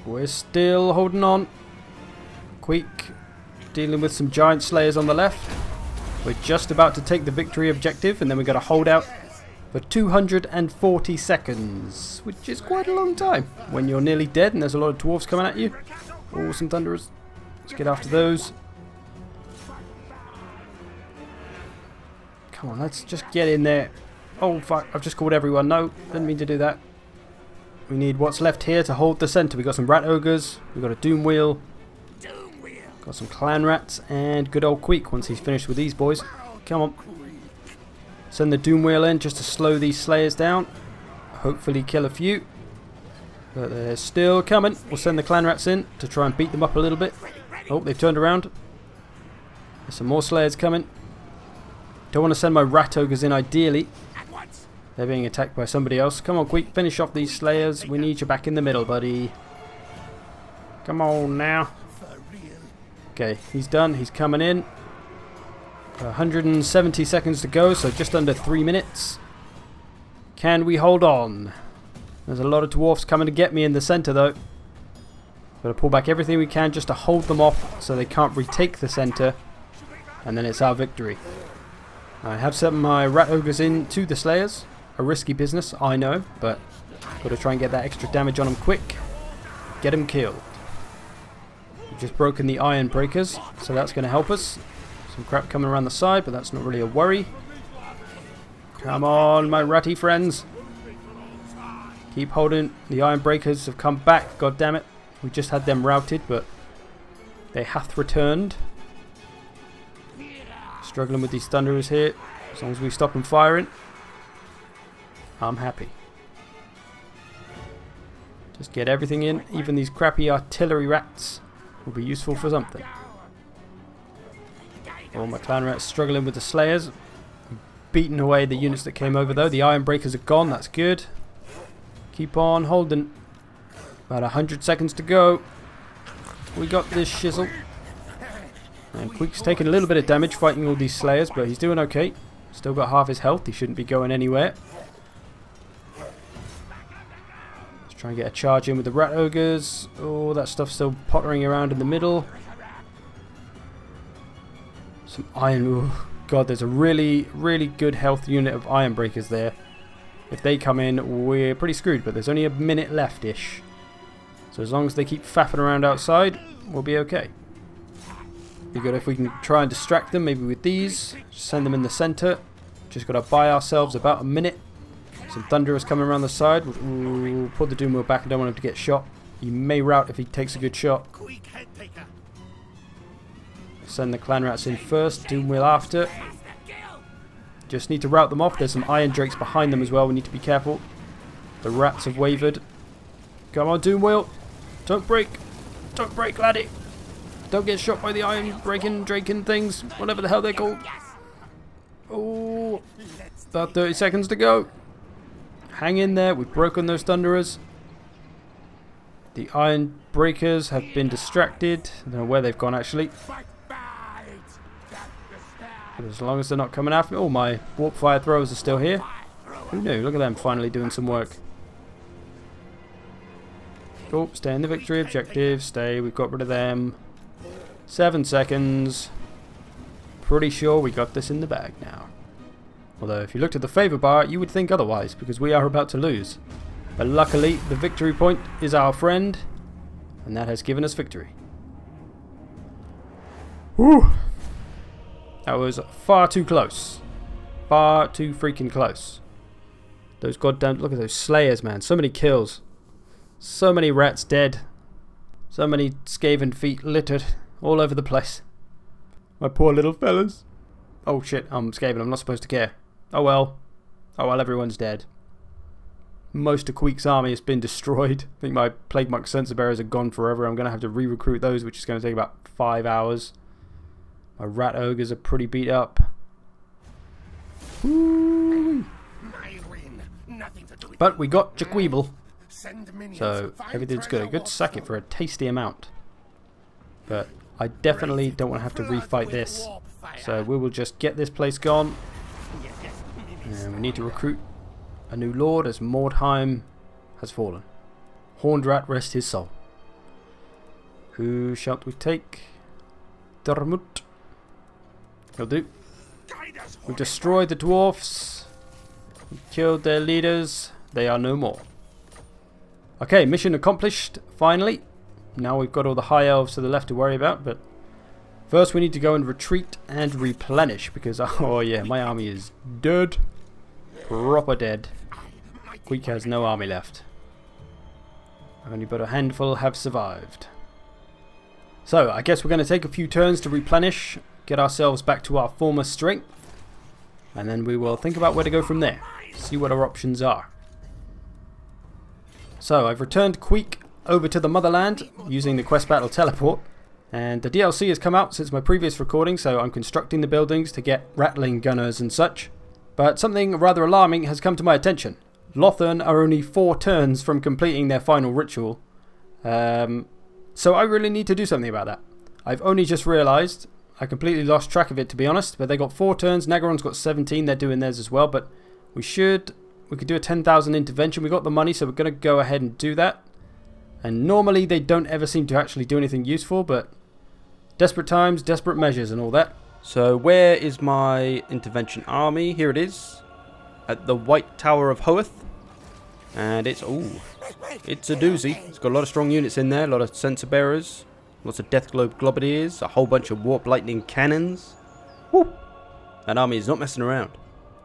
We're still holding on. Queek dealing with some giant slayers on the left. We're just about to take the victory objective, and then we've got to hold out for 240 seconds, which is quite a long time when you're nearly dead and there's a lot of dwarves coming at you. Oh, some thunderers. Let's get after those. Come on, let's just get in there. Oh, fuck, I've just called everyone. No, didn't mean to do that. We need what's left here to hold the centre. We've got some rat ogres, we've got a doom wheel, got some clan rats, and good old Queek once he's finished with these boys. Come on. Send the doom wheel in just to slow these slayers down. Hopefully kill a few. But they're still coming. We'll send the clan rats in to try and beat them up a little bit. Oh, they've turned around. There's some more slayers coming. Don't want to send my rat ogres in ideally. They're being attacked by somebody else. Come on, Queek, finish off these slayers. We need you back in the middle, buddy. Come on now. Okay, he's done. He's coming in. 170 seconds to go, so just under 3 minutes. Can we hold on? There's a lot of dwarfs coming to get me in the centre, though. Got to pull back everything we can just to hold them off so they can't retake the centre. And then it's our victory. I have sent my rat ogres into the slayers. A risky business, I know, but got to try and get that extra damage on them quick. Get them killed. We've just broken the iron breakers, so that's going to help us. Some crap coming around the side, but that's not really a worry. Come on, my ratty friends. Keep holding. The iron breakers have come back, god damn it. We just had them routed, but they hath returned. Struggling with these thunderers here. As long as we stop them firing, I'm happy. Just get everything in. Even these crappy artillery rats will be useful for something. All my clan rats struggling with the slayers. Beating away the units that came over though. The iron breakers are gone. That's good. Keep on holding. About 100 seconds to go. We got this shizzle. And Queek's taking a little bit of damage fighting all these slayers, but he's doing okay. Still got half his health. He shouldn't be going anywhere. Let's try and get a charge in with the rat ogres. Oh, that stuff's still pottering around in the middle. Some iron. Ooh, God, there's a really, really good health unit of iron breakers there. If they come in, we're pretty screwed, but there's only a minute left-ish. So as long as they keep faffing around outside, we'll be okay. Be good if we can try and distract them, maybe with these. Send them in the centre. Just got to buy ourselves about a minute. Some thunderers coming around the side. Ooh, put the doom wheel back. I don't want him to get shot. He may rout if he takes a good shot. Send the clan rats in first. Doom wheel after. Just need to rout them off. There's some iron drakes behind them as well. We need to be careful. The rats have wavered. Come on, doom wheel. Don't break. Don't break, laddie. Don't get shot by the iron breaking draken things. Whatever the hell they're called. Oh, about 30 seconds to go. Hang in there. We've broken those thunderers. The iron breakers have been distracted. I don't know where they've gone actually. But as long as they're not coming after me. Oh, my warp fire throwers are still here. Who knew? Look at them finally doing some work. Oh, stay in the victory objective. Stay. We've got rid of them. 7 seconds. Pretty sure we got this in the bag now. Although if you looked at the favour bar, you would think otherwise, because we are about to lose. But luckily, the victory point is our friend, and that has given us victory. Whew. That was far too close. Far too freaking close. Those goddamn... Look at those slayers, man. So many kills. So many rats dead. So many skaven feet littered all over the place. My poor little fellas. Oh shit, I'm Skaven, I'm not supposed to care. Oh well. Oh well, everyone's dead. Most of Queek's army has been destroyed. I think my Plague Monk Sensor Bearers are gone forever. I'm going to have to re-recruit those, which is going to take about 5 hours. My Rat Ogres are pretty beat up. Woo. But we got Jaqueeble. So everything's good. I could sack it for a tasty amount. But I definitely don't want to have to refight this. So we will just get this place gone. And we need to recruit a new lord as Mordheim has fallen. Horned Rat rest his soul. Who shall we take? Dermot. He'll do. We've destroyed the dwarfs. We've killed their leaders. They are no more. Okay, mission accomplished, finally. Now we've got all the high elves to the left to worry about, but first we need to go and retreat and replenish, because, oh yeah, my army is dead. Proper dead. Queek has no army left. Only but a handful have survived. So, I guess we're going to take a few turns to replenish, get ourselves back to our former strength, and then we will think about where to go from there. See what our options are. So, I've returned Queek over to the motherland using the quest battle teleport, and the DLC has come out since my previous recording, so I'm constructing the buildings to get rattling gunners and such. But something rather alarming has come to my attention. Lothern are only 4 turns from completing their final ritual. So I really need to do something about that. I've only just realised. I completely lost track of it, to be honest. But they got 4 turns. Nagaron's got 17. They're doing theirs as well. But we could do a 10,000 intervention. We got the money, so we're going to go ahead and do that. And normally they don't ever seem to actually do anything useful. But desperate times, desperate measures and all that. So where is my intervention army? Here it is. At the White Tower of Hoeth. And it's a doozy. It's got a lot of strong units in there, a lot of sensor bearers, lots of Death Globe Globadiers, a whole bunch of Warp Lightning Cannons. Woo! That army is not messing around.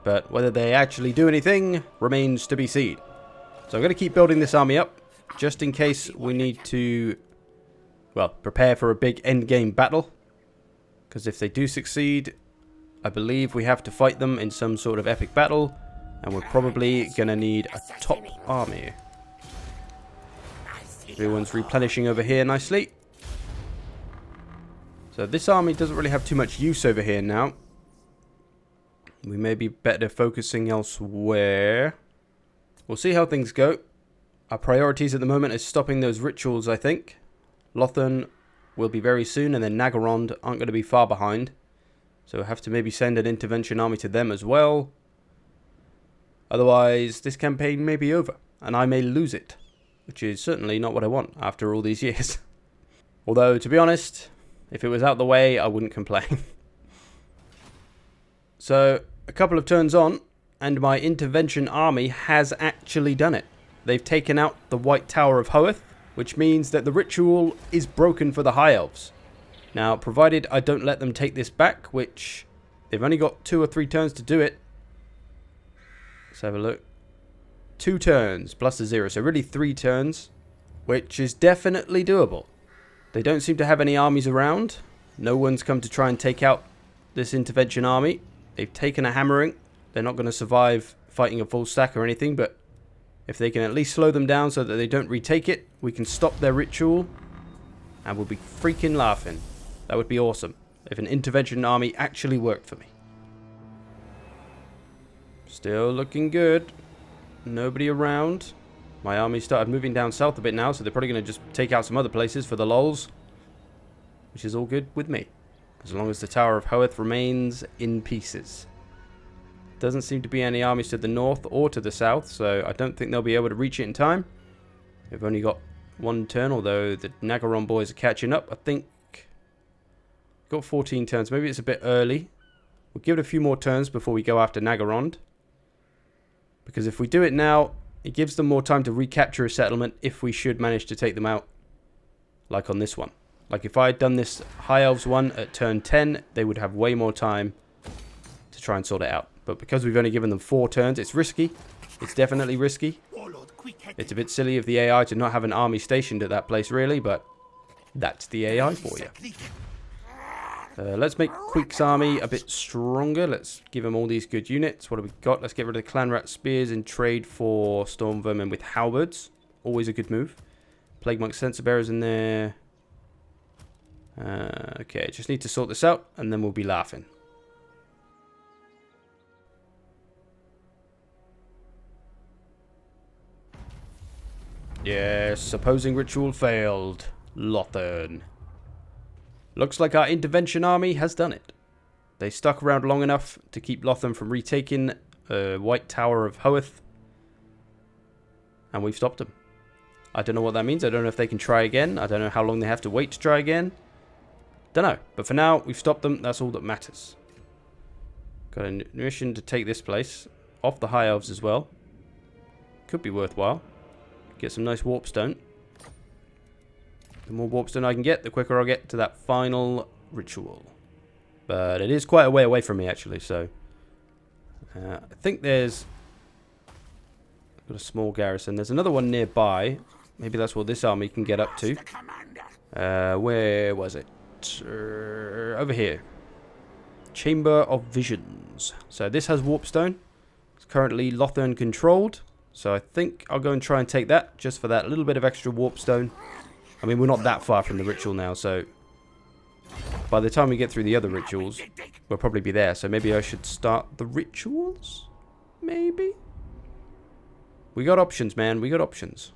But whether they actually do anything remains to be seen. So I'm going to keep building this army up, just in case we need to, well, prepare for a big endgame battle. Because if they do succeed, I believe we have to fight them in some sort of epic battle. And we're probably going to need a top army. Everyone's replenishing over here nicely. So this army doesn't really have too much use over here now. We may be better focusing elsewhere. We'll see how things go. Our priorities at the moment is stopping those rituals, I think. Lothern will be very soon, and then Nagarond aren't going to be far behind. So we'll have to maybe send an intervention army to them as well. Otherwise, this campaign may be over, and I may lose it, which is certainly not what I want after all these years. Although, to be honest, if it was out the way, I wouldn't complain. So, a couple of turns on, and my intervention army has actually done it. They've taken out the White Tower of Hoeth, which means that the ritual is broken for the High Elves. Now, provided I don't let them take this back, which they've only got 2 or 3 turns to do it. Let's have a look. 2 turns plus a 0, so really 3 turns, which is definitely doable. They don't seem to have any armies around. No one's come to try and take out this intervention army. They've taken a hammering. They're not going to survive fighting a full stack or anything, but if they can at least slow them down so that they don't retake it, we can stop their ritual, and we'll be freaking laughing. That would be awesome if an intervention army actually worked for me. Still looking good. Nobody around. My army started moving down south a bit now, so they're probably going to just take out some other places for the lulz. Which is all good with me. As long as the Tower of Hoeth remains in pieces. Doesn't seem to be any armies to the north or to the south, so I don't think they'll be able to reach it in time. They've only got 1 turn, although the Nagaron boys are catching up. I think got 14 turns. Maybe it's a bit early. We'll give it a few more turns before we go after Nagarond. Because if we do it now, it gives them more time to recapture a settlement if we should manage to take them out. Like on this one. Like if I had done this High Elves one at turn 10, they would have way more time to try and sort it out. But because we've only given them 4 turns, it's risky. It's definitely risky. It's a bit silly of the AI to not have an army stationed at that place, really, but that's the AI for you. Let's make Queek's army a bit stronger. Let's give him all these good units. What have we got? Let's get rid of the Clan Rat Spears and trade for Storm Vermin with Halberds. Always a good move. Plague Monk Sensor Bearers in there. Okay, just need to sort this out, and then we'll be laughing. Yes, opposing ritual failed. Lothern. Looks like our intervention army has done it. They stuck around long enough to keep Lothern from retaking White Tower of Hoeth. And we've stopped them. I don't know what that means. I don't know if they can try again. I don't know how long they have to wait to try again. Don't know. But for now, we've stopped them. That's all that matters. Got a mission to take this place. Off the High Elves as well. Could be worthwhile. Get some nice warpstone. The more warpstone I can get, the quicker I'll get to that final ritual. But it is quite a way away from me, actually, so... I think there's... got a small garrison. There's another one nearby. Maybe that's what this army can get up to. Where was it? Over here. Chamber of Visions. So this has warpstone. It's currently Lothern controlled. So I think I'll go and try and take that, just for that little bit of extra warpstone. I mean, we're not that far from the ritual now, so... by the time we get through the other rituals, we'll probably be there. So maybe I should start the rituals? Maybe? We got options, man. We got options.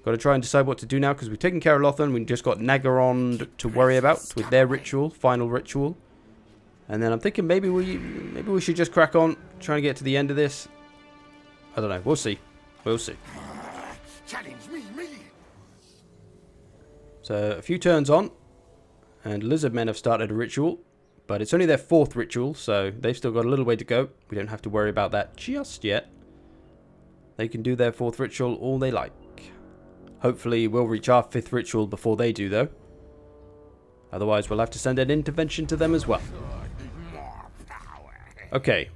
Got to try and decide what to do now, because we've taken care of Lothern. We've just got Nagaron to worry about with their ritual, final ritual. And then I'm thinking maybe we should just crack on, trying to get to the end of this. I don't know. We'll see. We'll see. Challenge me. So a few turns on, and lizard men have started a ritual, but it's only their 4th ritual, so they've still got a little way to go. We don't have to worry about that just yet. They can do their 4th ritual all they like. Hopefully we'll reach our 5th ritual before they do, though. Otherwise we'll have to send an intervention to them as well. Okay.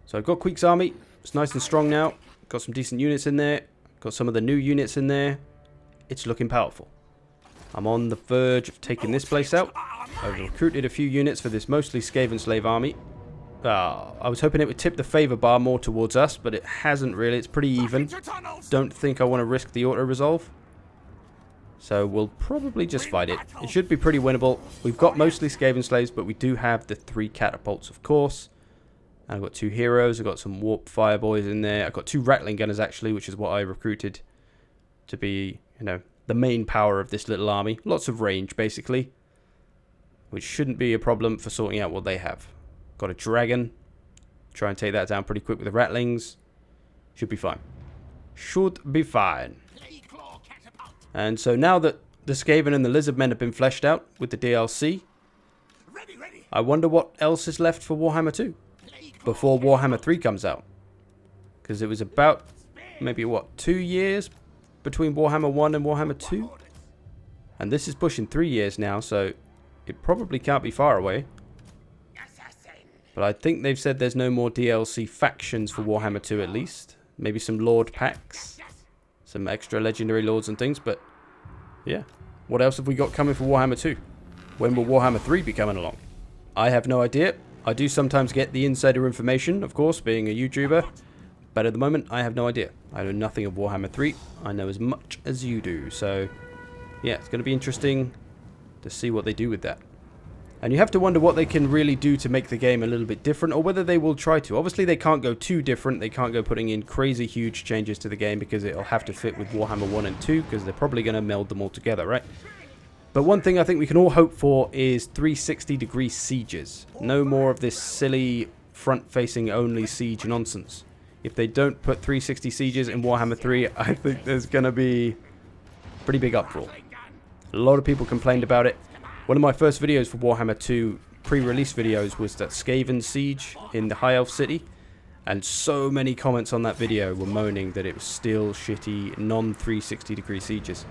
So I've got Queek's army. It's nice and strong now. Got some decent units in there. Got some of the new units in there. It's looking powerful. I'm on the verge of taking this place out. I've recruited a few units for this mostly Skaven slave army. I was hoping it would tip the favor bar more towards us, but it hasn't really. It's pretty even. Don't think I want to risk the auto-resolve. So we'll probably just fight it. It should be pretty winnable. We've got mostly Skaven slaves, but we do have the 3 catapults, of course. And I've got 2 heroes. I've got some warp fireboys in there. I've got 2 rattling gunners, actually, which is what I recruited to be, you know, the main power of this little army. Lots of range, basically, which shouldn't be a problem for sorting out what they have. Got a dragon. Try and take that down pretty quick with the rattlings. Should be fine. Should be fine. And so now that the Skaven and the Lizard Men have been fleshed out with the DLC, I wonder what else is left for Warhammer 2 before Warhammer 3 comes out. Because it was about, maybe what, 2 years between Warhammer 1 and Warhammer 2? And this is pushing 3 years now, so it probably can't be far away. But I think they've said there's no more DLC factions for Warhammer 2 at least. Maybe some Lord packs. Some extra legendary lords and things, but yeah. What else have we got coming for Warhammer 2? When will Warhammer 3 be coming along? I have no idea. I do sometimes get the insider information, of course, being a YouTuber. But at the moment, I have no idea. I know nothing of Warhammer 3. I know as much as you do. So, yeah, it's going to be interesting to see what they do with that. And you have to wonder what they can really do to make the game a little bit different, or whether they will try to. Obviously, they can't go too different. They can't go putting in crazy huge changes to the game, because it'll have to fit with Warhammer 1 and 2, because they're probably going to meld them all together, right? But one thing I think we can all hope for is 360-degree sieges. No more of this silly front-facing only siege nonsense. If they don't put 360 sieges in Warhammer 3, I think there's going to be a pretty big uproar. A lot of people complained about it. One of my first videos for Warhammer 2 pre-release videos was that Skaven siege in the High Elf city, and so many comments on that video were moaning that it was still shitty non-360 degree sieges.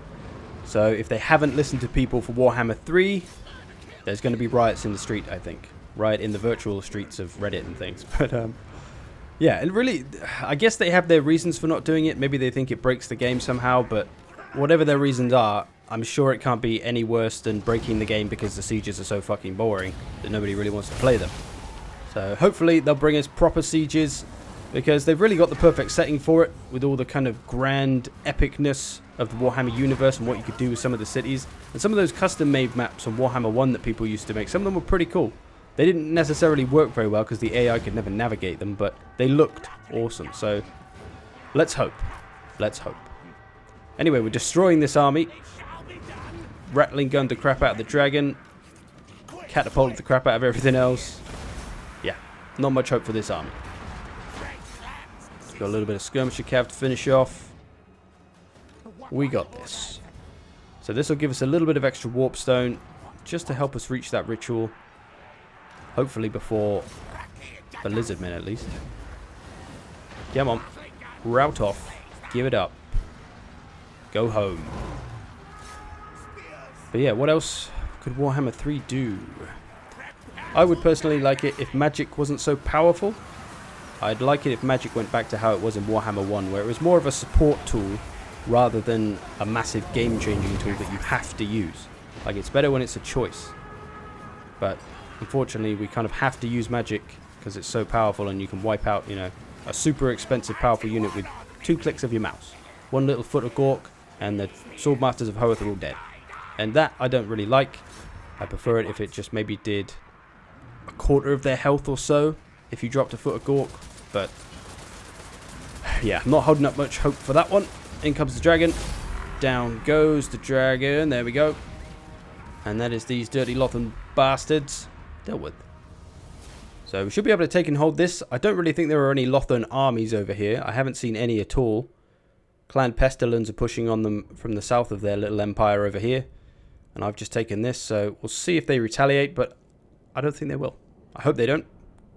So if they haven't listened to people for Warhammer 3, there's going to be riots in the street, I think. Riot in the virtual streets of Reddit and things. But yeah, and really, I guess they have their reasons for not doing it. Maybe they think it breaks the game somehow, but whatever their reasons are, I'm sure it can't be any worse than breaking the game because the sieges are so fucking boring that nobody really wants to play them. So hopefully they'll bring us proper sieges, because they've really got the perfect setting for it, with all the kind of grand epicness of the Warhammer universe and what you could do with some of the cities. And some of those custom-made maps on Warhammer 1 that people used to make, some of them were pretty cool. They didn't necessarily work very well because the AI could never navigate them, but they looked awesome. So let's hope. Let's hope. Anyway, we're destroying this army. Rattling gun the crap out of the dragon. Catapult the crap out of everything else. Yeah, not much hope for this army. Got a little bit of skirmisher cav to finish off. We got this. So this will give us a little bit of extra warp stone just to help us reach that ritual. Hopefully before the lizard men at least. Come on. Route off. Give it up. Go home. But yeah, what else could Warhammer 3 do? I would personally like it if magic wasn't so powerful. I'd like it if magic went back to how it was in Warhammer 1, where it was more of a support tool rather than a massive game-changing tool that you have to use. Like, it's better when it's a choice. But unfortunately, we kind of have to use magic because it's so powerful, and you can wipe out, you know, a super expensive, powerful unit with 2 clicks of your mouse. One little foot of Gork, and the Swordmasters of Hoeth are all dead. And that I don't really like. I prefer it if it just maybe did a quarter of their health or so if you dropped a foot of Gork. But yeah, I'm not holding up much hope for that one. In comes the dragon. Down goes the dragon. There we go. And that is these dirty Lothan bastards dealt with. So we should be able to take and hold this. I don't really think there are any Lothan armies over here. I haven't seen any at all. Clan Pestilens are pushing on them from the south of their little empire over here. And I've just taken this, so we'll see if they retaliate, but I don't think they will. I hope they don't,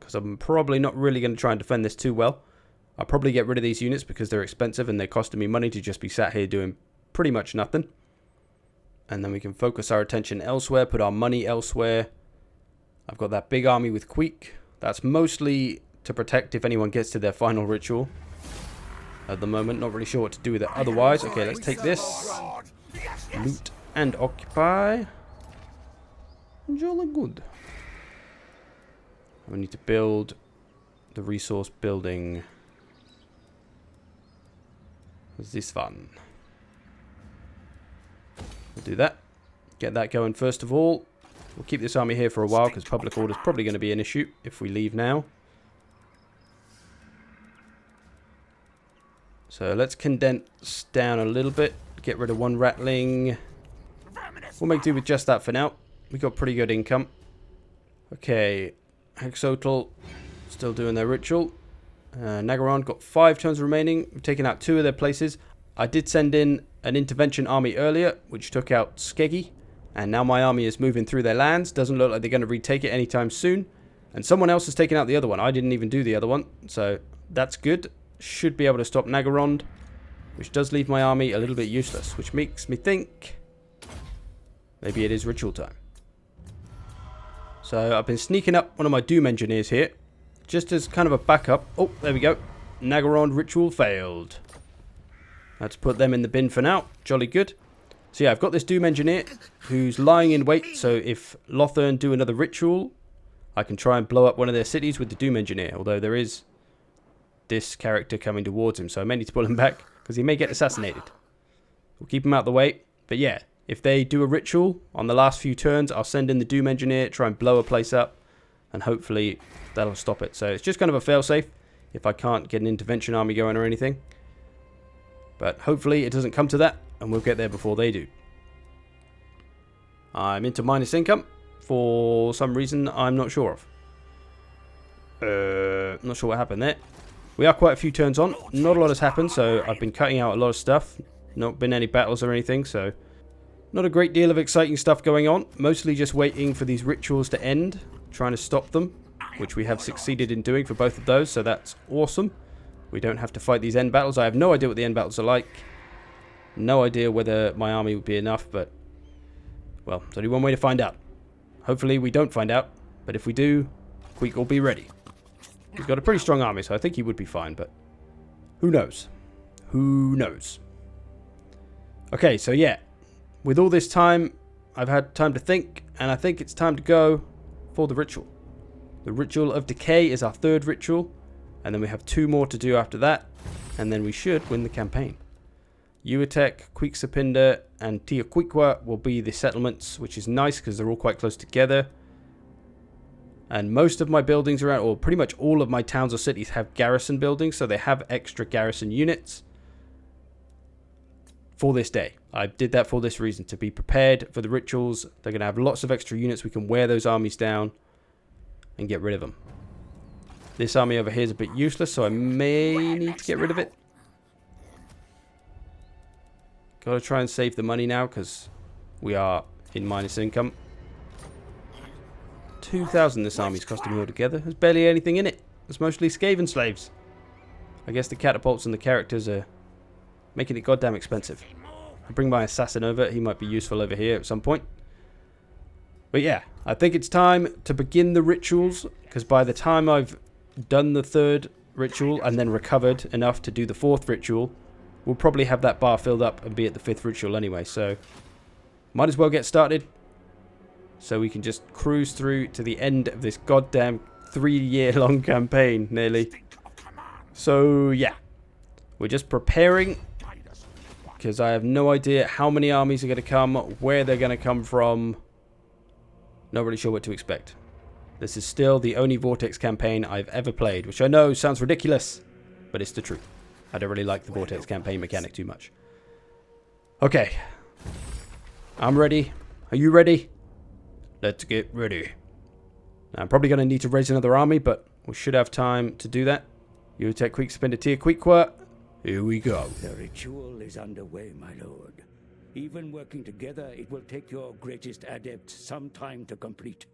because I'm probably not really going to try and defend this too well. I'll probably get rid of these units because they're expensive and they're costing me money to just be sat here doing pretty much nothing. And then we can focus our attention elsewhere, put our money elsewhere. I've got that big army with Queek. That's mostly to protect if anyone gets to their final ritual. At the moment, not really sure what to do with it otherwise. Okay, let's take this. Loot and occupy. Jolly good. We need to build the resource building. What's this one? We'll do that. Get that going first of all. We'll keep this army here for a while because public order is probably going to be an issue if we leave now. So let's condense down a little bit. Get rid of one rattling. We'll make do with just that for now. We got pretty good income. Okay. Hexotl still doing their ritual. Nagaron got 5 turns remaining. We've taken out 2 of their places. I did send in an intervention army earlier, which took out Skeggy. And now my army is moving through their lands. Doesn't look like they're going to retake it anytime soon. And someone else has taken out the other one. I didn't even do the other one. So that's good. Should be able to stop Nagarond. Which does leave my army a little bit useless. Which makes me think maybe it is ritual time. So I've been sneaking up one of my Doom Engineers here. Just as kind of a backup. Oh, there we go. Nagarond ritual failed. Let's put them in the bin for now. Jolly good. So yeah, I've got this Doom Engineer who's lying in wait. So if Lothern do another ritual, I can try and blow up one of their cities with the Doom Engineer. Although there is this character coming towards him. So I may need to pull him back because he may get assassinated. We'll keep him out of the way. But yeah, if they do a ritual on the last few turns, I'll send in the Doom Engineer, try and blow a place up. And hopefully that'll stop it. So it's just kind of a failsafe if I can't get an intervention army going or anything. But hopefully it doesn't come to that, and we'll get there before they do. I'm into minus income for some reason I'm not sure of. Not sure what happened there. We are quite a few turns on. Not a lot has happened, so I've been cutting out a lot of stuff. Not been any battles or anything, so not a great deal of exciting stuff going on. Mostly just waiting for these rituals to end, trying to stop them, which we have succeeded in doing for both of those, so that's awesome. We don't have to fight these end battles. I have no idea what the end battles are like. No idea whether my army would be enough, but well, there's only one way to find out. Hopefully we don't find out, but if we do, Queek will be ready. He's got a pretty strong army, so I think he would be fine, but who knows? Who knows? Okay, so yeah, with all this time, I've had time to think, and I think it's time to go for the ritual. The Ritual of Decay is our 3rd ritual, and then we have 2 more to do after that, and then we should win the campaign. Uatek, Queeksapinda, and Teoquiqua will be the settlements, which is nice because they're all quite close together. And most of my buildings around, or pretty much all of my towns or cities, have garrison buildings, so they have extra garrison units for this day. I did that for this reason, to be prepared for the rituals. They're going to have lots of extra units. We can wear those armies down and get rid of them. This army over here is a bit useless, so I may need to get rid of it. Gotta try and save the money now, because we are in minus income. 2,000 this army's costing me altogether. There's barely anything in it. It's mostly Skaven slaves. I guess the catapults and the characters are making it goddamn expensive. I'll bring my assassin over. He might be useful over here at some point. But yeah, I think it's time to begin the rituals, because by the time I've done the 3rd ritual and then recovered enough to do the 4th ritual, we'll probably have that bar filled up and be at the 5th ritual anyway. So might as well get started so we can just cruise through to the end of this goddamn 3-year-long campaign, nearly. So yeah, we're just preparing, because I have no idea how many armies are going to come, where they're going to come from. Not really sure what to expect. This is still the only Vortex campaign I've ever played, which I know sounds ridiculous, but it's the truth. I don't really like the Vortex campaign mechanic too much. Okay. I'm ready. Are you ready? Let's get ready. Now, I'm probably going to need to raise another army, but we should have time to do that. You take quick spend a tier quick work. Here we go. The ritual is underway, my lord. Even working together, it will take your greatest adept some time to complete.